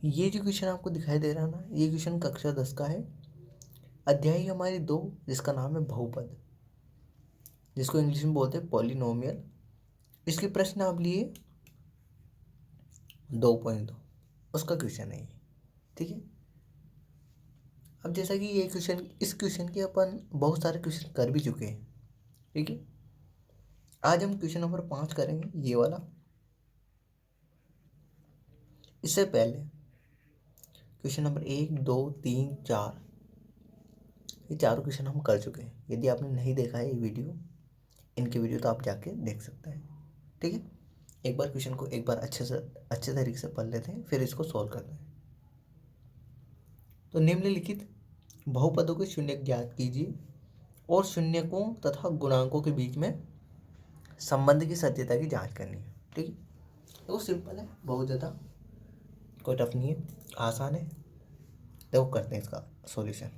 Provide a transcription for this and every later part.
ये जो क्वेश्चन आपको दिखाई दे रहा है ना, ये क्वेश्चन कक्षा 10 का है। अध्याय हमारी 2, जिसका नाम है बहुपद, जिसको इंग्लिश में बोलते हैं पॉलिनोमियल। इसके प्रश्न आप लिए 2.2, उसका क्वेश्चन है ये। ठीक है। अब जैसा कि ये क्वेश्चन, इस क्वेश्चन के अपन बहुत सारे क्वेश्चन कर भी चुके हैं। ठीक है। आज हम क्वेश्चन नंबर 5 करेंगे, ये वाला। इससे पहले क्वेश्चन नंबर 1, 2, 3, 4, ये चारों क्वेश्चन हम कर चुके हैं। यदि आपने नहीं देखा है ये वीडियो, इनके वीडियो तो आप जाके देख सकते हैं। ठीक है। एक बार क्वेश्चन को एक बार अच्छे तरीके से पढ़ लेते हैं, फिर इसको सॉल्व करते हैं। तो निम्नलिखित बहुपदों के शून्य ज्ञात कीजिए और शून्यकों तथा गुणांकों के बीच में संबंध की सत्यता की जांच करनी है। ठीक है। देखो सिंपल है, बहुत ज़्यादा कोई टफ नहीं है, आसान है। देखो करते हैं इसका सॉल्यूशन।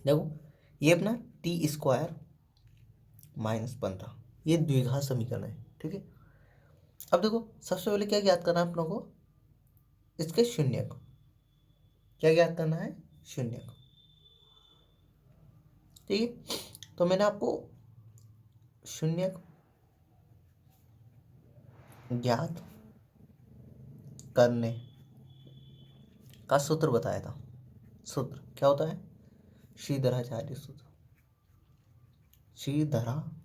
देखो ये अपना t² -15, ये द्विघात समीकरण है। ठीक है। अब देखो सबसे पहले क्या ज्ञात करना है अपनों को, इसके शून्य को। क्या ज्ञात करना है, शून्य को। ठीक है। तो मैंने आपको शून्य ज्ञात करने का सूत्र बताया था। सूत्र क्या होता है, श्रीधराचार्य सूत्र। श्रीधराचार्य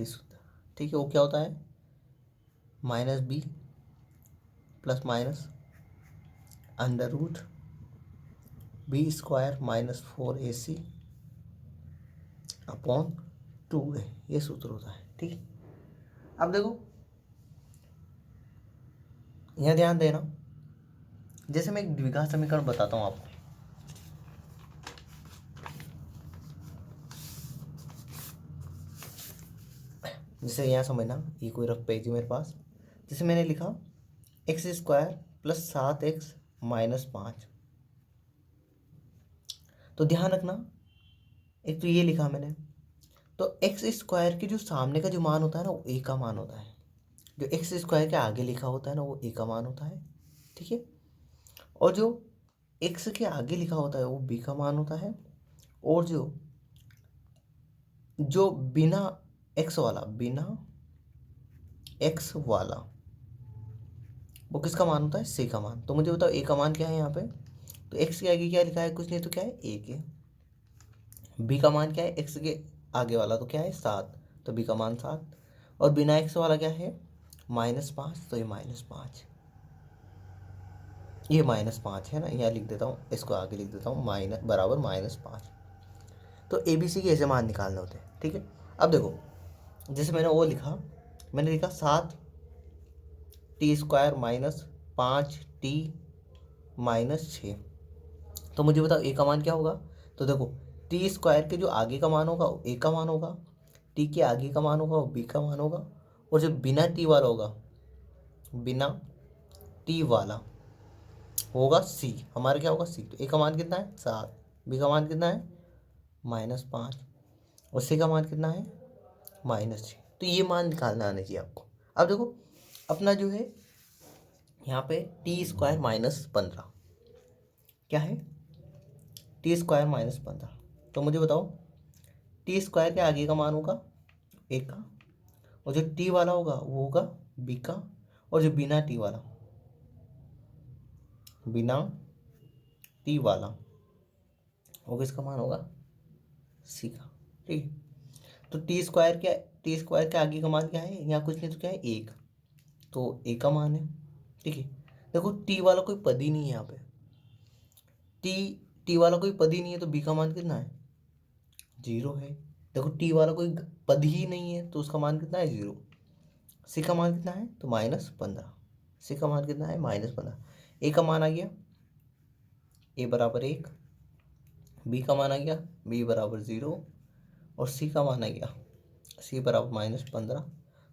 सूत्र। ठीक है। वो क्या होता है, -b ± √b² -4ac upon 2a, ये सूत्र होता है। ठीक है। अब देखो यहाँ ध्यान देना, जैसे मैं एक द्विघात समीकरण बताता हूँ आपको। जैसे यहाँ समझना, ये कोई रफ पेज है मेरे पास। जैसे मैंने लिखा x² + 7x - 5। तो ध्यान रखना, एक तो ये लिखा मैंने, तो x² के जो सामने का जो मान होता है ना, वो a का मान होता है। जो x² के आगे लिखा होता है ना, वो a का मान होता है। ठीक है। और जो x के आगे लिखा होता है वो b का मान होता है। और जो जो बिना x वाला वो किसका मान होता है, c का मान। तो मुझे बताओ a का मान क्या है यहाँ पे। तो x के आगे क्या लिखा है, कुछ नहीं तो क्या है, a के। b का मान क्या है, x के आगे वाला तो क्या है, 7, तो b का मान 7। और बिना x वाला क्या है, -5, तो ये -5, ये -5 है ना। यहाँ लिख देता हूँ, इसको आगे लिख देता हूँ, बराबर -5। तो ए बी सी के ऐसे मान निकालने होते हैं। ठीक है। अब देखो जैसे मैंने वो लिखा, मैंने लिखा 7t² -5t -6। तो मुझे बताओ ए का मान क्या होगा। तो देखो t² के जो आगे का मान होगा वो ए का मान होगा, टी के आगे का मान होगा वो बी का मान होगा, और जो बिना टी वाला होगा, बिना टी वाला होगा सी। हमारा क्या होगा, सी। तो ए का मान कितना है, 7, बी का मान कितना है, -5, और सी का मान कितना है, -6। तो ये मान निकालना आना चाहिए आपको। अब देखो अपना जो है यहाँ पे t² -15 क्या है, t² -15। तो मुझे बताओ t² के आगे का मान होगा a का, और जो t वाला होगा वो होगा b का, और जो बिना t वाला वो किसका मान होगा, c का। ठीक है। तो t² के आगे का मान क्या है, यहाँ कुछ नहीं तो क्या है, 1, तो a का मान है। ठीक है। देखो t वाला कोई पद ही नहीं है यहाँ पे, टी वाला कोई पद ही नहीं है, तो बी का मान कितना है, 0 है। देखो टी वाला कोई पद ही नहीं है, तो उसका मान कितना है, 0। सी का मान कितना है, तो -15। सी का मान कितना है, -15। ए का मान आ गया, ए बराबर 1। बी का मान आ गया, बी बराबर 0। और सी का मान आ गया, सी बराबर -15।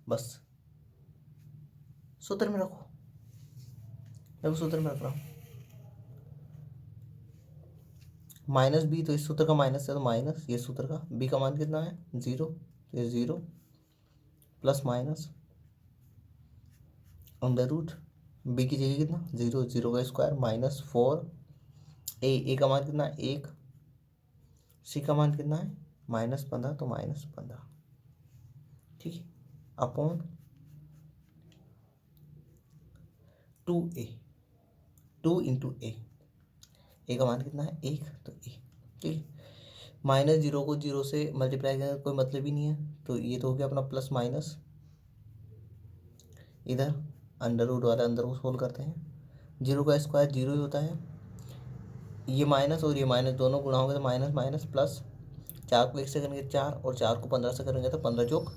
बस सूत्र में रखो, देखो सूत्र में रख रहा हूँ। -b, तो इस सूत्र का माइनस है तो माइनस, ये सूत्र का। b का मान कितना है, 0, तो ये 0 plus minus under root B की जगह कितना 0, 0 का स्क्वायर माइनस 4 ए का मान कितना 1, सी का मान कितना है -15, तो -15, ठीक है, अपॉन 2a, 2 इंटू ए का मान कितना है 1, तो ए, ठीक है। -0 को 0 से मल्टीप्लाई करने का कोई मतलब ही नहीं है, तो ये तो हो गया अपना प्लस माइनस, इधर अंडर रूट वाला अंदर को सोल्व करते हैं, 0 का स्क्वायर 0 ही होता है, ये माइनस और ये माइनस दोनों गुणा होंगे तो माइनस माइनस प्लस, 4 को 1 से करेंगे 4 और 4 को 15 से करेंगे तो 15 चौक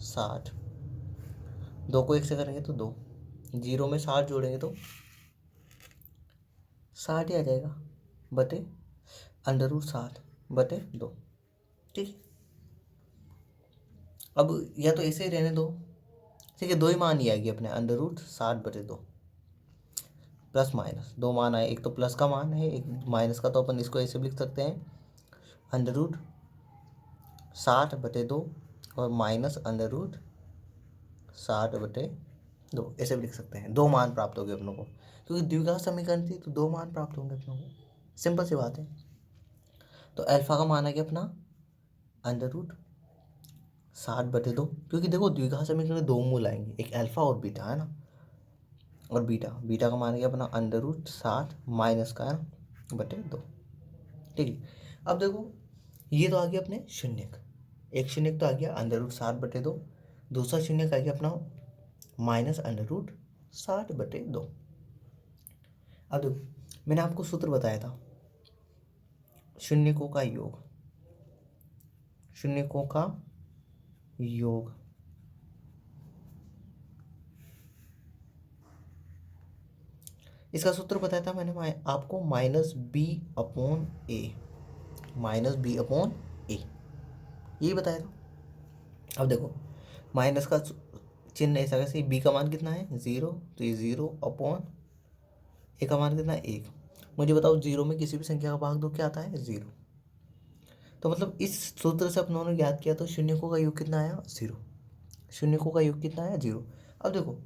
60, 2 को 1 से करेंगे तो 2, 0 में 60 जोड़ेंगे तो 60 ही आ जाएगा बटे अंडर रूट 60 बटे 2, ठीक। अब या तो ऐसे ही रहने दो, ठीक है, 2 ही मान ही आएगी अपने अंडर रूट 60 बटे 2, प्लस माइनस 2 मान आए, एक तो प्लस का मान है एक माइनस का, तो अपन इसको ऐसे भी लिख सकते हैं अंडर रूट 60 बटे 2 और माइनस अंडर रूट 60 बटे 2, ऐसे भी लिख सकते हैं। 2 मान प्राप्त हो गए अपनों को, क्योंकि द्विघात समीकरण थी तो 2 मान प्राप्त होंगे अपनों को, सिंपल सी बात है। तो अल्फा का मान है कि अपना अंडर रूट 60 बटे 2, क्योंकि देखो द्विघात समीकरण में 2 मूल आएंगे, एक अल्फा और बीटा है ना, और बीटा का मान है अपना अंडर रूट 60 माइनस का बटे 2, ठीक है। अब देखो ये तो आ गया अपने शून्यक, एक शून्यक तो आ गया अंडर रूट 60 बटे 2, दूसरा शून्यक आ गया अपना माइनस अंडर रूट 60 बटे 2। अब देखो मैंने आपको सूत्र बताया था शून्यकों का योग, शून्यकों का योग, इसका सूत्र बताया था मैंने आपको -b/a, -b/a, यही बताया था। अब देखो माइनस का चिन्ह ऐसा कैसे, b का मान कितना है 0, तो ये 0 अपॉन a का मान कितना है 1। मुझे बताओ 0 में किसी भी संख्या का भाग दो क्या आता है 0, तो मतलब इस सूत्र से अपनों ने याद किया तो शून्यकों का योग कितना आया 0, शून्यकों का योग कितना आया 0। अब देखो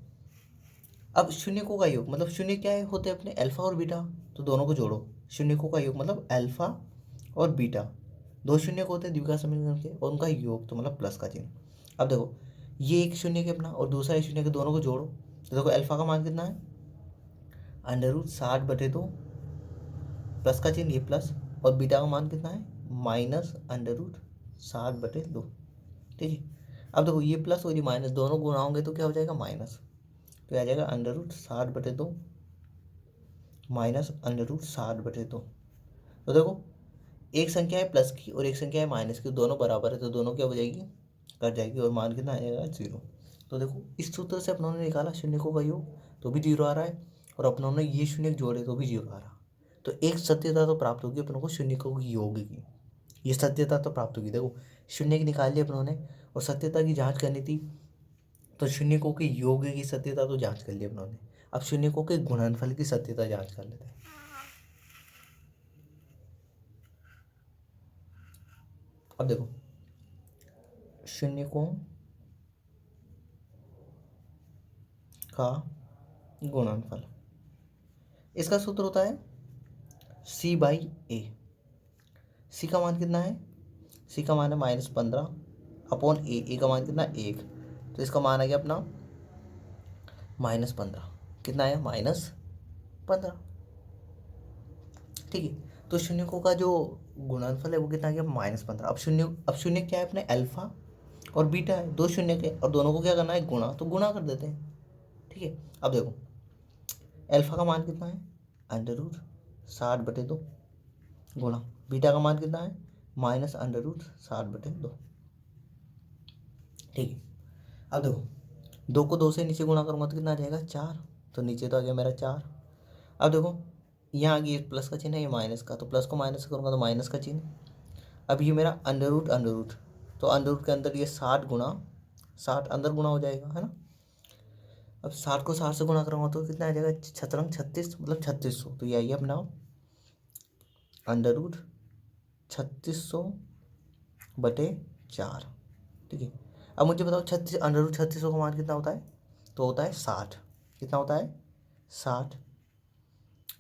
अब शून्यकों का योग मतलब शून्य क्या है होते हैं अपने अल्फा और बीटा, तो दोनों को जोड़ो, शून्यकों का योग मतलब अल्फा और बीटा, 2 शून्यक होते हैं द्विघात समीकरण के और उनका योग तो मतलब प्लस का चिन्ह। अब देखो ये एक शून्य के अपना और दूसरा एक शून्य के, दोनों को जोड़ो, तो देखो अल्फा का मान कितना है अंडर रूट 60 बटे 2, प्लस का चिन्ह ये प्लस, और बीटा का मान कितना है माइनस अंडर रूट 60 बटे 2, ठीक है। अब देखो ये प्लस और ये माइनस दोनों गुणा होंगे तो क्या हो जाएगा माइनस, तो आ जाएगा अंडर रूट 60 बटे 2 माइनस अंडर रूट 60 बटे 2। तो देखो एक संख्या है प्लस की और एक संख्या है माइनस की, दोनों बराबर है तो दोनों क्या हो जाएगी कट जाएगी और मान कितना आ जाएगा 0। तो देखो इस सूत्र से अपनों ने निकाला शून्यकों का योग तो भी 0 आ रहा है, और अपनों ने ये शून्य जोड़े तो भी 0 आ रहा, तो एक सत्यता तो प्राप्त होगी अपनों को शून्यकों की योग की, ये सत्यता तो प्राप्त होगी। देखो शून्य की निकाल ली अपनों ने और सत्यता की जाँच करनी थी, तो शून्यकों के योग की सत्यता तो जांच कर ली अपनों ने, अब शून्यकों के गुणनफल की सत्यता जांच कर लेते हैं। अब देखो शून्यकों का गुणनफल, इसका सूत्र होता है c/a, सी का मान कितना है, सी का मान है -15 अपॉन ए का मान कितना 1, तो इसका मान आ गया अपना -15, कितना है -15, ठीक है। तो शून्यकों का जो गुणनफल है वो कितना आ गया -15। अब शून्य क्या है अपने अल्फा और बीटा है, 2 शून्य के, और दोनों को क्या करना है गुणा, तो गुणा कर देते हैं, ठीक है। अब देखो अल्फा का मान कितना है अंडर रूट 60 बटे 2 गुणा बीटा का मान कितना है माइनस अंडर रूट 60 बटे 2, ठीक है। अब देखो 2 को 2 से नीचे गुणा करूँगा तो कितना आ जाएगा 4, तो नीचे तो आ गया मेरा 4। अब देखो यहाँ आ गया प्लस का चिन्ह है, ये माइनस का, तो प्लस को माइनस से करूँगा तो माइनस का चिन्ह। अब ये मेरा अंडर रूट, तो अंडर रूट के अंदर ये 60 गुणा 60 अंदर गुणा हो जाएगा, है ना। अब 60 को 60 से गुणा करूँगा तो कितना आ जाएगा 36 मतलब 3600, तो ये आइए अपना अंडर रूट 3600 बटे 4, ठीक है। अब मुझे बताओ 36 √36 का मान कितना होता है, तो होता है 60। कितना होता है, 60।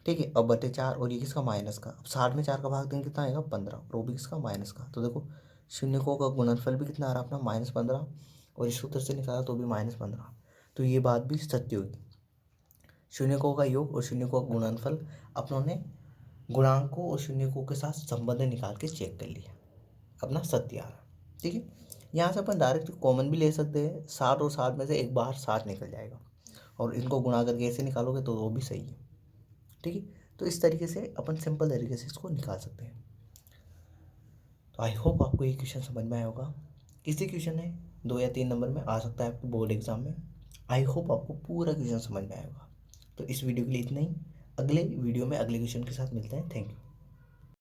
ठीक है, अब बटे 4, और ये किसका, माइनस का। अब 60 में 4 का भाग देंगे कितना आएगा, 15, और वो भी किसका, माइनस का। तो देखो शून्यकों का गुणनफल भी कितना आ रहा है अपना, -15, और इस सूत्र से निकाला तो भी -15। तो ये बात भी सत्य होगी। शून्यकों का योग और शून्यकों का गुणनफल अपनों ने गुणांकों और शून्यकों के साथ संबंध निकाल के चेक कर लिया, अपना सत्य आ रहा। ठीक है, यहाँ से अपन डायरेक्ट कॉमन भी ले सकते हैं, 60 और 60 में से एक बार 60 निकल जाएगा, और इनको गुणा करके ऐसे निकालोगे तो वो भी सही है। ठीक है, तो इस तरीके से अपन सिंपल तरीके से इसको निकाल सकते हैं। तो आई होप आपको ये क्वेश्चन समझ में आया होगा। इसी क्वेश्चन है 2 या 3 नंबर में आ सकता है आपके बोर्ड एग्जाम में। आई होप आपको पूरा क्वेश्चन समझ में आया होगा। तो इस वीडियो के लिए इतना ही। अगले वीडियो में अगले क्वेश्चन के साथ मिलते हैं। Thank you.